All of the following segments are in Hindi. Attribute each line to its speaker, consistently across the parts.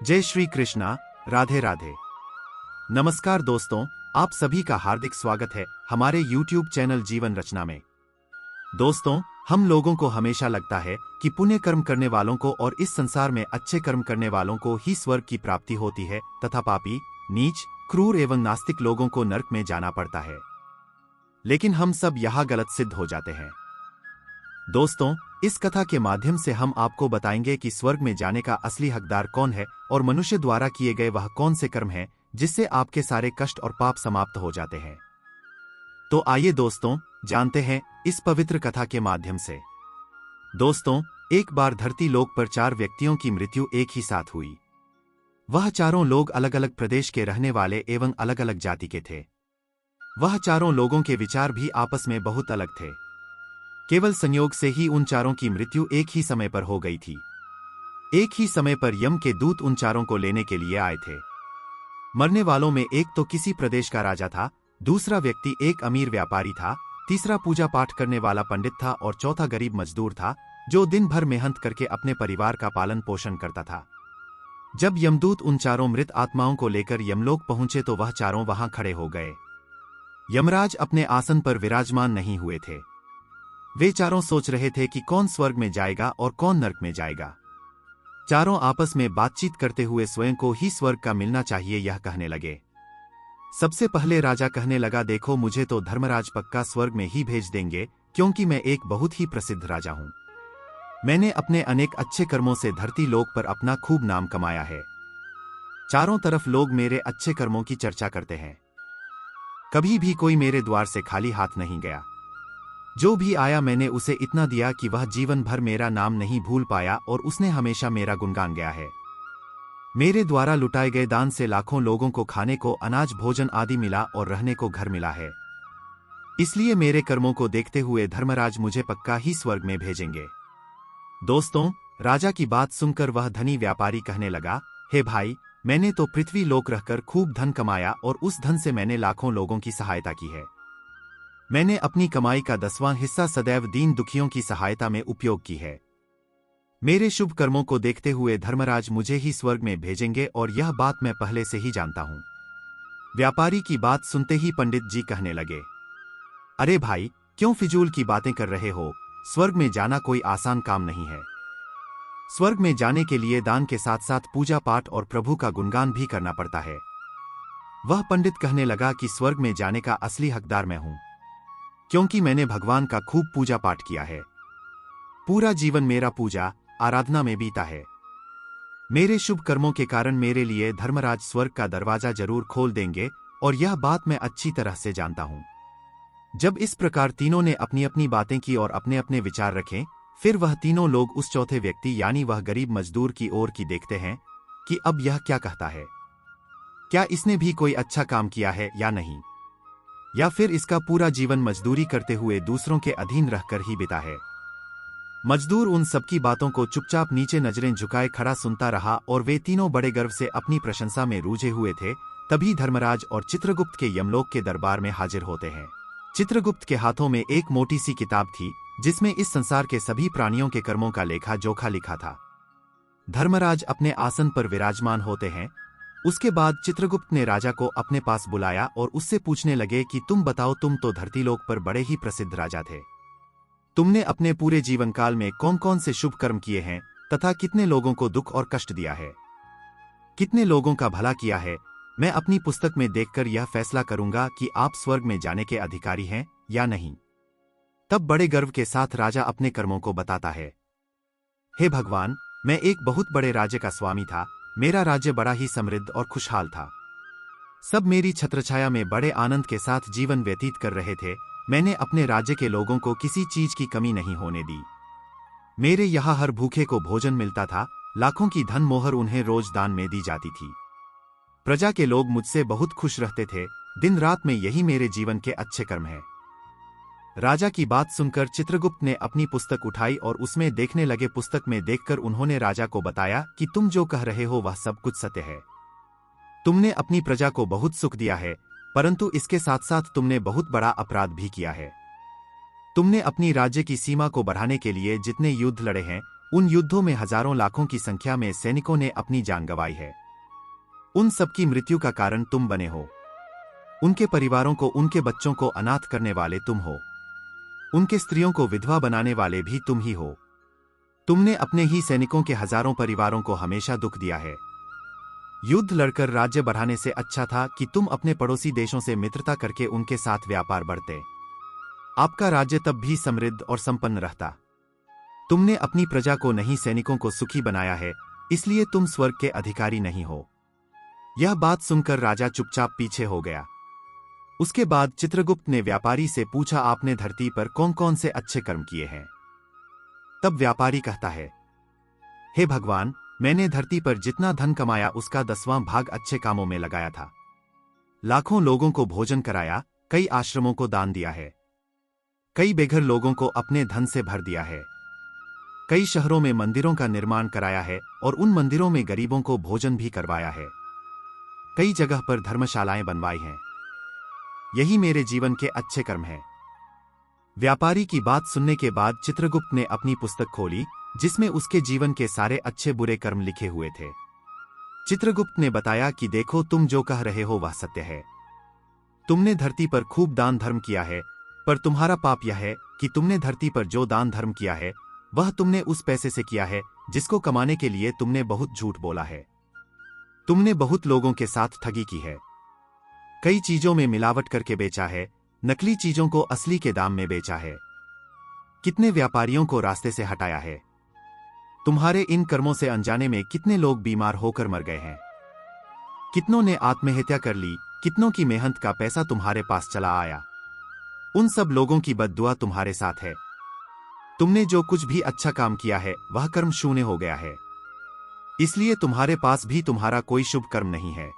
Speaker 1: जय श्री कृष्णा। राधे राधे। नमस्कार दोस्तों, आप सभी का हार्दिक स्वागत है हमारे YouTube चैनल जीवन रचना में। दोस्तों, हम लोगों को हमेशा लगता है कि पुण्य कर्म करने वालों को और इस संसार में अच्छे कर्म करने वालों को ही स्वर्ग की प्राप्ति होती है तथा पापी, नीच, क्रूर एवं नास्तिक लोगों को नरक में जाना पड़ता है। लेकिन हम सब यहाँ गलत सिद्ध हो जाते हैं। दोस्तों, इस कथा के माध्यम से हम आपको बताएंगे कि स्वर्ग में जाने का असली हकदार कौन है और मनुष्य द्वारा किए गए वह कौन से कर्म हैं जिससे आपके सारे कष्ट और पाप समाप्त हो जाते हैं। तो आइए दोस्तों, जानते हैं इस पवित्र कथा के माध्यम से। दोस्तों, एक बार धरती लोक पर 4 व्यक्तियों की मृत्यु एक ही साथ हुई। वह चारों लोग अलग अलग प्रदेश के रहने वाले एवं अलग अलग जाति के थे। वह चारों लोगों के विचार भी आपस में बहुत अलग थे। केवल संयोग से ही उन चारों की मृत्यु एक ही समय पर हो गई थी। एक ही समय पर यम के दूत उन चारों को लेने के लिए आए थे। मरने वालों में एक तो किसी प्रदेश का राजा था, दूसरा व्यक्ति एक अमीर व्यापारी था, तीसरा पूजा पाठ करने वाला पंडित था और चौथा गरीब मजदूर था जो दिन भर मेहनत करके अपने परिवार का पालन पोषण करता था। जब यमदूत उन चारों मृत आत्माओं को लेकर यमलोक पहुंचे तो वह चारों वहां खड़े हो गए। यमराज अपने आसन पर विराजमान नहीं हुए थे। वे चारों सोच रहे थे कि कौन स्वर्ग में जाएगा और कौन नरक में जाएगा। चारों आपस में बातचीत करते हुए स्वयं को ही स्वर्ग का मिलना चाहिए यह कहने लगे। सबसे पहले राजा कहने लगा, देखो मुझे तो धर्मराज पक्का स्वर्ग में ही भेज देंगे क्योंकि मैं एक बहुत ही प्रसिद्ध राजा हूं। मैंने अपने अनेक अच्छे कर्मों से धरती लोक पर अपना खूब नाम कमाया है। चारों तरफ लोग मेरे अच्छे कर्मों की चर्चा करते हैं। कभी भी कोई मेरे द्वार से खाली हाथ नहीं गया। जो भी आया मैंने उसे इतना दिया कि वह जीवन भर मेरा नाम नहीं भूल पाया और उसने हमेशा मेरा गुणगान गाया है। मेरे द्वारा लुटाए गए दान से लाखों लोगों को खाने को अनाज भोजन आदि मिला और रहने को घर मिला है। इसलिए मेरे कर्मों को देखते हुए धर्मराज मुझे पक्का ही स्वर्ग में भेजेंगे। दोस्तों, राजा की बात सुनकर वह धनी व्यापारी कहने लगा, हे भाई, मैंने तो पृथ्वी लोक रहकर खूब धन कमाया और उस धन से मैंने लाखों लोगों की सहायता की है। मैंने अपनी कमाई का 10वां हिस्सा सदैव दीन दुखियों की सहायता में उपयोग की है। मेरे शुभ कर्मों को देखते हुए धर्मराज मुझे ही स्वर्ग में भेजेंगे और यह बात मैं पहले से ही जानता हूं। व्यापारी की बात सुनते ही पंडित जी कहने लगे, अरे भाई, क्यों फिजूल की बातें कर रहे हो? स्वर्ग में जाना कोई आसान काम नहीं है। स्वर्ग में जाने के लिए दान के साथ साथ पूजा पाठ और प्रभु का गुणगान भी करना पड़ता है। वह पंडित कहने लगा कि स्वर्ग में जाने का असली हकदार मैं हूं, क्योंकि मैंने भगवान का खूब पूजा पाठ किया है। पूरा जीवन मेरा पूजा आराधना में बीता है। मेरे शुभ कर्मों के कारण मेरे लिए धर्मराज स्वर्ग का दरवाजा जरूर खोल देंगे और यह बात मैं अच्छी तरह से जानता हूं। जब इस प्रकार तीनों ने अपनी अपनी बातें की और अपने अपने विचार रखे, फिर वह तीनों लोग उस चौथे व्यक्ति यानी वह गरीब मजदूर की ओर की देखते हैं कि अब यह क्या कहता है। क्या इसने भी कोई अच्छा काम किया है या नहीं, या फिर इसका पूरा जीवन मजदूरी करते हुए दूसरों के अधीन रहकर ही बिता है। मजदूर उन सबकी बातों को चुपचाप नीचे नजरें झुकाए खड़ा सुनता रहा और वे तीनों बड़े गर्व से अपनी प्रशंसा में रूझे हुए थे। तभी धर्मराज और चित्रगुप्त के यमलोक के दरबार में हाजिर होते हैं। चित्रगुप्त के हाथों में एक मोटी सी किताब थी जिसमें इस संसार के सभी प्राणियों के कर्मों का लेखा जोखा लिखा था। धर्मराज अपने आसन पर विराजमान होते हैं। उसके बाद चित्रगुप्त ने राजा को अपने पास बुलाया और उससे पूछने लगे कि तुम बताओ, तुम तो धरतीलोक पर बड़े ही प्रसिद्ध राजा थे। तुमने अपने पूरे जीवन काल में कौन कौन से शुभ कर्म किए हैं तथा कितने लोगों को दुख और कष्ट दिया है, कितने लोगों का भला किया है? मैं अपनी पुस्तक में देखकर यह फैसला करूंगा कि आप स्वर्ग में जाने के अधिकारी हैं या नहीं। तब बड़े गर्व के साथ राजा अपने कर्मों को बताता है। हे भगवान, मैं एक बहुत बड़े राज्य का स्वामी था। मेरा राज्य बड़ा ही समृद्ध और खुशहाल था। सब मेरी छत्रछाया में बड़े आनंद के साथ जीवन व्यतीत कर रहे थे। मैंने अपने राज्य के लोगों को किसी चीज की कमी नहीं होने दी। मेरे यहाँ हर भूखे को भोजन मिलता था। लाखों की धन मोहर उन्हें रोज दान में दी जाती थी। प्रजा के लोग मुझसे बहुत खुश रहते थे। दिन रात में यही मेरे जीवन के अच्छे कर्म हैं। राजा की बात सुनकर चित्रगुप्त ने अपनी पुस्तक उठाई और उसमें देखने लगे। पुस्तक में देखकर उन्होंने राजा को बताया कि तुम जो कह रहे हो वह सब कुछ सत्य है। तुमने अपनी प्रजा को बहुत सुख दिया है, परंतु इसके साथ साथ तुमने बहुत बड़ा अपराध भी किया है। तुमने अपनी राज्य की सीमा को बढ़ाने के लिए जितने युद्ध लड़े हैं उन युद्धों में हजारों लाखों की संख्या में सैनिकों ने अपनी जान गंवाई है। उन सबकी मृत्यु का कारण तुम बने हो। उनके परिवारों को, उनके बच्चों को अनाथ करने वाले तुम हो। उनके स्त्रियों को विधवा बनाने वाले भी तुम ही हो। तुमने अपने ही सैनिकों के हजारों परिवारों को हमेशा दुख दिया है। युद्ध लड़कर राज्य बढ़ाने से अच्छा था कि तुम अपने पड़ोसी देशों से मित्रता करके उनके साथ व्यापार बढ़ते। आपका राज्य तब भी समृद्ध और संपन्न रहता। तुमने अपनी प्रजा को नहीं, सैनिकों को सुखी बनाया है, इसलिए तुम स्वर्ग के अधिकारी नहीं हो। यह बात सुनकर राजा चुपचाप पीछे हो गया। उसके बाद चित्रगुप्त ने व्यापारी से पूछा, आपने धरती पर कौन कौन से अच्छे कर्म किए हैं? तब व्यापारी कहता है, हे भगवान, मैंने धरती पर जितना धन कमाया उसका 10वां भाग अच्छे कामों में लगाया था। लाखों लोगों को भोजन कराया, कई आश्रमों को दान दिया है, कई बेघर लोगों को अपने धन से भर दिया है, कई शहरों में मंदिरों का निर्माण कराया है और उन मंदिरों में गरीबों को भोजन भी करवाया है, कई जगह पर धर्मशालाएं बनवाई हैं। यही मेरे जीवन के अच्छे कर्म हैं। व्यापारी की बात सुनने के बाद चित्रगुप्त ने अपनी पुस्तक खोली, जिसमें उसके जीवन के सारे अच्छे बुरे कर्म लिखे हुए थे। चित्रगुप्त ने बताया कि देखो, तुम जो कह रहे हो वह सत्य है। तुमने धरती पर खूब दान धर्म किया है, पर तुम्हारा पाप यह है कि तुमने धरती पर जो दान धर्म किया है वह तुमने उस पैसे से किया है जिसको कमाने के लिए तुमने बहुत झूठ बोला है। तुमने बहुत लोगों के साथ ठगी की है, कई चीजों में मिलावट करके बेचा है, नकली चीजों को असली के दाम में बेचा है, कितने व्यापारियों को रास्ते से हटाया है। तुम्हारे इन कर्मों से अनजाने में कितने लोग बीमार होकर मर गए हैं, कितनों ने आत्महत्या कर ली, कितनों की मेहनत का पैसा तुम्हारे पास चला आया। उन सब लोगों की बद्दुआ तुम्हारे साथ है। तुमने जो कुछ भी अच्छा काम किया है वह कर्म शून्य हो गया है, इसलिए तुम्हारे पास भी तुम्हारा कोई शुभ कर्म नहीं है।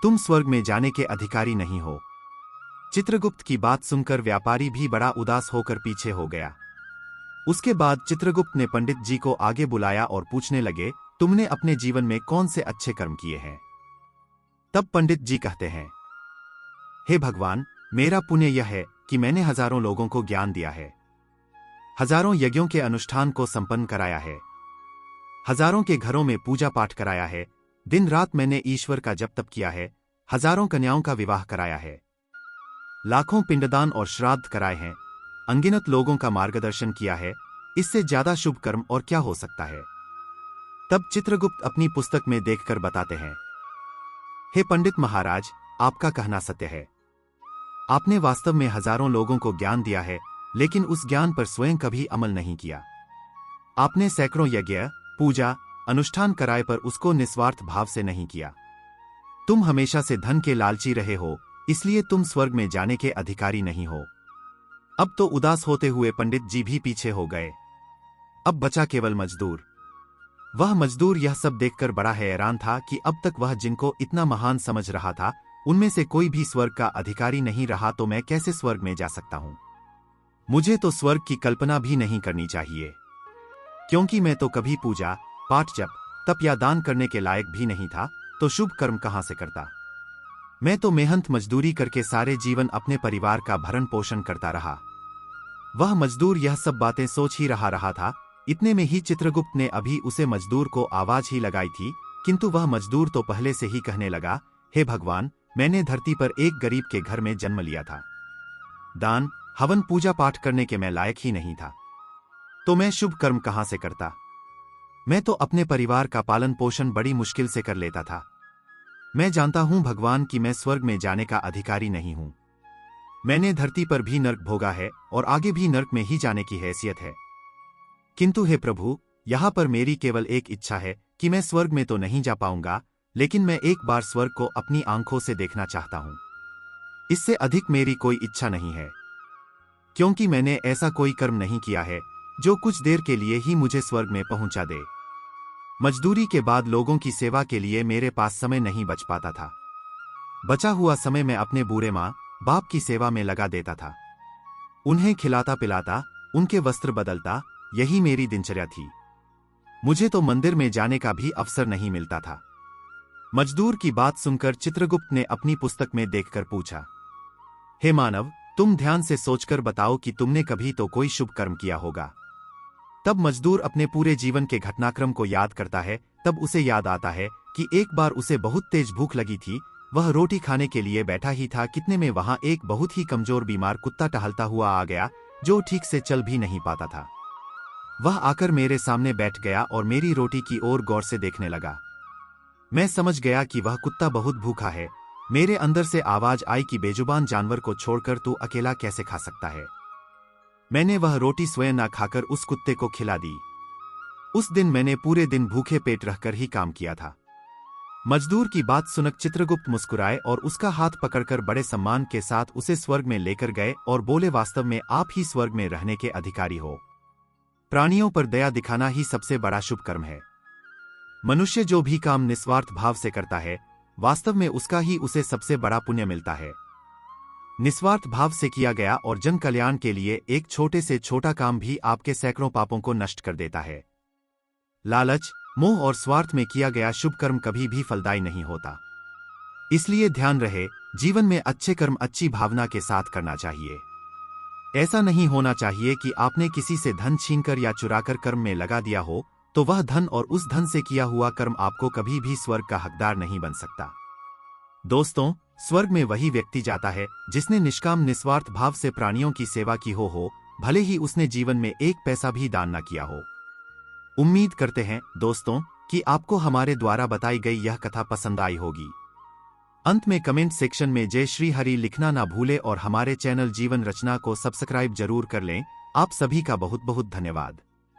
Speaker 1: तुम स्वर्ग में जाने के अधिकारी नहीं हो। चित्रगुप्त की बात सुनकर व्यापारी भी बड़ा उदास होकर पीछे हो गया। उसके बाद चित्रगुप्त ने पंडित जी को आगे बुलाया और पूछने लगे, तुमने अपने जीवन में कौन से अच्छे कर्म किए हैं? तब पंडित जी कहते हैं, हे भगवान, मेरा पुण्य यह है कि मैंने हजारों लोगों को ज्ञान दिया है, हजारों यज्ञों के अनुष्ठान को संपन्न कराया है, हजारों के घरों में पूजा पाठ कराया है, दिन रात मैंने ईश्वर का जप तप किया है, हजारों कन्याओं का विवाह कराया है, लाखों पिंडदान और श्राद्ध कराए हैं, अनगिनत लोगों का मार्गदर्शन किया है। इससे ज्यादा शुभ कर्म और क्या हो सकता है? तब चित्रगुप्त अपनी पुस्तक में देखकर बताते हैं, हे पंडित महाराज, आपका कहना सत्य है। आपने वास्तव में हजारों लोगों को ज्ञान दिया है, लेकिन उस ज्ञान पर स्वयं कभी अमल नहीं किया। आपने सैकड़ों यज्ञ, पूजा, अनुष्ठान कराए पर उसको निस्वार्थ भाव से नहीं किया। तुम हमेशा से धन के लालची रहे हो, इसलिए तुम स्वर्ग में जाने के अधिकारी नहीं हो। अब तो उदास होते हुए पंडित जी भी पीछे हो गए। अब बचा केवल मजदूर। वह मजदूर यह सब देखकर बड़ा हैरान था कि अब तक वह जिनको इतना महान समझ रहा था उनमें से कोई भी स्वर्ग का अधिकारी नहीं रहा, तो मैं कैसे स्वर्ग में जा सकता हूं? मुझे तो स्वर्ग की कल्पना भी नहीं करनी चाहिए, क्योंकि मैं तो कभी पूजा पाठ, जप तप या दान करने के लायक भी नहीं था, तो शुभ कर्म कहां से करता? मैं तो मेहनत मजदूरी करके सारे जीवन अपने परिवार का भरण पोषण करता रहा। वह मजदूर यह सब बातें सोच ही रहा था। इतने में ही चित्रगुप्त ने अभी उसे मजदूर को आवाज ही लगाई थी, किंतु वह मजदूर तो पहले से ही कहने लगा, हे भगवान, मैंने धरती पर एक गरीब के घर में जन्म लिया था। दान, हवन, पूजा पाठ करने के मैं लायक ही नहीं था, तो मैं शुभ कर्म कहां से करता? मैं तो अपने परिवार का पालन पोषण बड़ी मुश्किल से कर लेता था। मैं जानता हूं भगवान कि मैं स्वर्ग में जाने का अधिकारी नहीं हूं। मैंने धरती पर भी नर्क भोगा है और आगे भी नर्क में ही जाने की हैसियत है। किंतु हे प्रभु, यहां पर मेरी केवल एक इच्छा है कि मैं स्वर्ग में तो नहीं जा पाऊंगा, लेकिन मैं एक बार स्वर्ग को अपनी आंखों से देखना चाहता हूं। इससे अधिक मेरी कोई इच्छा नहीं है, क्योंकि मैंने ऐसा कोई कर्म नहीं किया है जो कुछ देर के लिए ही मुझे स्वर्ग में पहुंचा दे। मजदूरी के बाद लोगों की सेवा के लिए मेरे पास समय नहीं बच पाता था। बचा हुआ समय मैं अपने बूढ़े माँ बाप की सेवा में लगा देता था। उन्हें खिलाता पिलाता, उनके वस्त्र बदलता, यही मेरी दिनचर्या थी। मुझे तो मंदिर में जाने का भी अवसर नहीं मिलता था। मजदूर की बात सुनकर चित्रगुप्त ने अपनी पुस्तक में देखकर पूछा, हे मानव, तुम ध्यान से सोचकर बताओ कि तुमने कभी तो कोई शुभ कर्म किया होगा। तब मजदूर अपने पूरे जीवन के घटनाक्रम को याद करता है। तब उसे याद आता है कि एक बार उसे बहुत तेज भूख लगी थी। वह रोटी खाने के लिए बैठा ही था, कितने में वहां एक बहुत ही कमजोर बीमार कुत्ता टहलता हुआ आ गया, जो ठीक से चल भी नहीं पाता था। वह आकर मेरे सामने बैठ गया और मेरी रोटी की ओर गौर से देखने लगा। मैं समझ गया कि वह कुत्ता बहुत भूखा है। मेरे अंदर से आवाज आई कि बेजुबान जानवर को छोड़कर तू अकेला कैसे खा सकता है। मैंने वह रोटी स्वयं ना खाकर उस कुत्ते को खिला दी। उस दिन मैंने पूरे दिन भूखे पेट रहकर ही काम किया था। मजदूर की बात सुनकर चित्रगुप्त मुस्कुराए और उसका हाथ पकड़कर बड़े सम्मान के साथ उसे स्वर्ग में लेकर गए और बोले, वास्तव में आप ही स्वर्ग में रहने के अधिकारी हो। प्राणियों पर दया दिखाना ही सबसे बड़ा शुभ कर्म है। मनुष्य जो भी काम निस्वार्थ भाव से करता है, वास्तव में उसका ही उसे सबसे बड़ा पुण्य मिलता है। निस्वार्थ भाव से किया गया और जन कल्याण के लिए एक छोटे से छोटा काम भी आपके सैकड़ों पापों को नष्ट कर देता है। लालच, मोह और स्वार्थ में किया गया शुभ कर्म कभी भी फलदायी नहीं होता। इसलिए ध्यान रहे, जीवन में अच्छे कर्म अच्छी भावना के साथ करना चाहिए। ऐसा नहीं होना चाहिए कि आपने किसी से धन छीनकर या चुराकर कर्म में लगा दिया हो, तो वह धन और उस धन से किया हुआ कर्म आपको कभी भी स्वर्ग का हकदार नहीं बन सकता। दोस्तों, स्वर्ग में वही व्यक्ति जाता है जिसने निष्काम निस्वार्थ भाव से प्राणियों की सेवा की हो, भले ही उसने जीवन में एक पैसा भी दान न किया हो। उम्मीद करते हैं दोस्तों कि आपको हमारे द्वारा बताई गई यह कथा पसंद आई होगी। अंत में कमेंट सेक्शन में जय श्री हरि लिखना ना भूले और हमारे चैनल जीवन रचना को सब्सक्राइब जरूर कर लें। आप सभी का बहुत बहुत धन्यवाद।